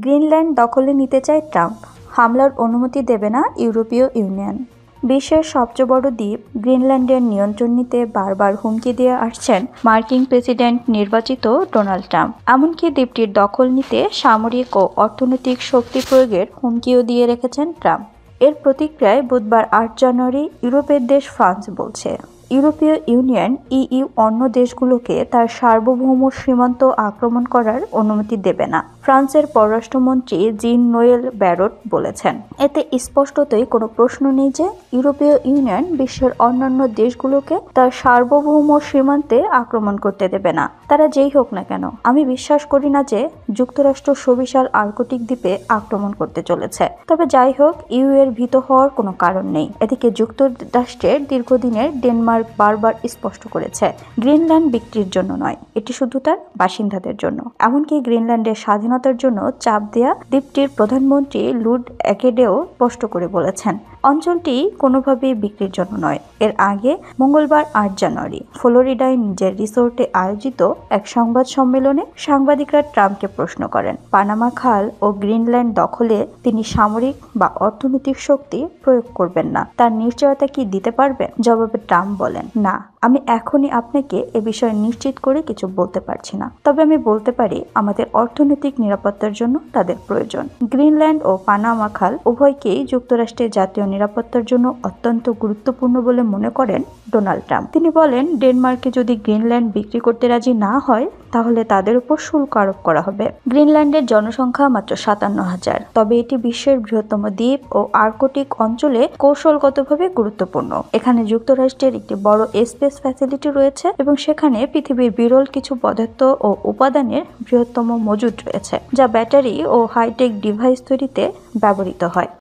Greenland দখলে নিতে চায় ট্রাম্প, হামলার অনুমতি দেবে না ইউরোপীয় ইউনিয়ন। বিশ্বের সবচেয়ে বড় দ্বীপ গ্রিনল্যান্ডের নিয়ন্ত্রণ নিতে বারবার হুমকি দিয়ে আসছেন মার্কিন প্রেসিডেন্ট নির্বাচিত ডোনাল্ড ট্রাম্প। এমনকি দ্বীপটির দখল নিতে সামরিক ও অর্থনৈতিক শক্তি প্রয়োগের হুমকিও দিয়ে রেখেছেন ট্রাম্প। এর প্রতিক্রিয়ায় বুধবার 8 জানুয়ারি ইউরোপের দেশ ফ্রান্স বলছে, ইউরোপীয় ইউনিয়ন ইইউ অন্য দেশগুলোকে তার সার্বভৌম সীমান্ত আক্রমণ করার অনুমতি দেবে না, ফ্রান্সের পররাষ্ট্রমন্ত্রী জিন নোয়েল ব্যারট বলেছেন। এতে স্পষ্টতই কোনো প্রশ্ন নেই যে ইউরোপীয় ইউনিয়ন বিশ্বের অন্যান্য দেশগুলোকে তার সার্বভৌম সীমান্তে আক্রমণ করতে দেবে না, তারা যেই হোক না কেন। আমি বিশ্বাস করি না যে যুক্তরাষ্ট্র সুবিশাল আর্কটিক দ্বীপে আক্রমণ করতে চলেছে। তবে যাই হোক, ইউ এর ভীত হওয়ার কোনো কারণ নেই। এদিকে যুক্তরাষ্ট্রের দীর্ঘদিনের ডেনমার্ক বারবার স্পষ্ট করেছে, গ্রিনল্যান্ড বিক্রির জন্য নয়, এটি শুধু তার বাসিন্দাদের জন্য। এমনকি গ্রিনল্যান্ডের স্বাধীনতার জন্য চাপ দেয়া দ্বীপটির প্রধানমন্ত্রী লুড একেডেও স্পষ্ট করে বলেছেন, অঞ্চলটি কোনোভাবেই বিক্রির জন্য নয়। এর আগে মঙ্গলবার 8 জানুয়ারি ফ্লোরিডায় নিজের রিসোর্টে আয়োজিত এক সংবাদ সম্মেলনে সাংবাদিকরা ট্রাম্পকে প্রশ্ন করেন, পানামা খাল ও গ্রিনল্যান্ড দখলে তিনি সামরিক বা অর্থনৈতিক শক্তি প্রয়োগ করবেন না, তার নিশ্চয়তা কি দিতে পারবেন? জবাবে ট্রাম্প বলেন, না, আমি এখনই আপনাকে এ বিষয়ে নিশ্চিত করে কিছু বলতে পারছি না, তবে আমি বলতে পারি আমাদের অর্থনৈতিক নিরাপত্তার জন্য তাদের প্রয়োজন। গ্রিনল্যান্ড ও পানামা খাল উভয়কেই যুক্তরাষ্ট্রের জাতীয় নিরাপত্তার জন্য অত্যন্ত গুরুত্বপূর্ণ বলে মনে করেন ডোনাল্ড ট্রাম্প। তিনি বলেন, ডেনমার্কে যদি গ্রিনল্যান্ড বিক্রি করতে রাজি না হয় তাহলে তাদের উপর শুল্ক আরোপ করা হবে। গ্রিনল্যান্ডের জনসংখ্যা মাত্র 57,000, তবে এটি বিশ্বের বৃহত্তম দ্বীপ ও আর্কটিক অঞ্চলে কৌশলগতভাবে গুরুত্বপূর্ণ। এখানে যুক্তরাষ্ট্রের একটি বড় স্পেস ফ্যাসিলিটি রয়েছে এবং সেখানে পৃথিবীর বিরল কিছু পদার্থ ও উপাদানের বৃহত্তম মজুদ রয়েছে, যা ব্যাটারি ও হাইটেক ডিভাইস তৈরিতে ব্যবহৃত হয়।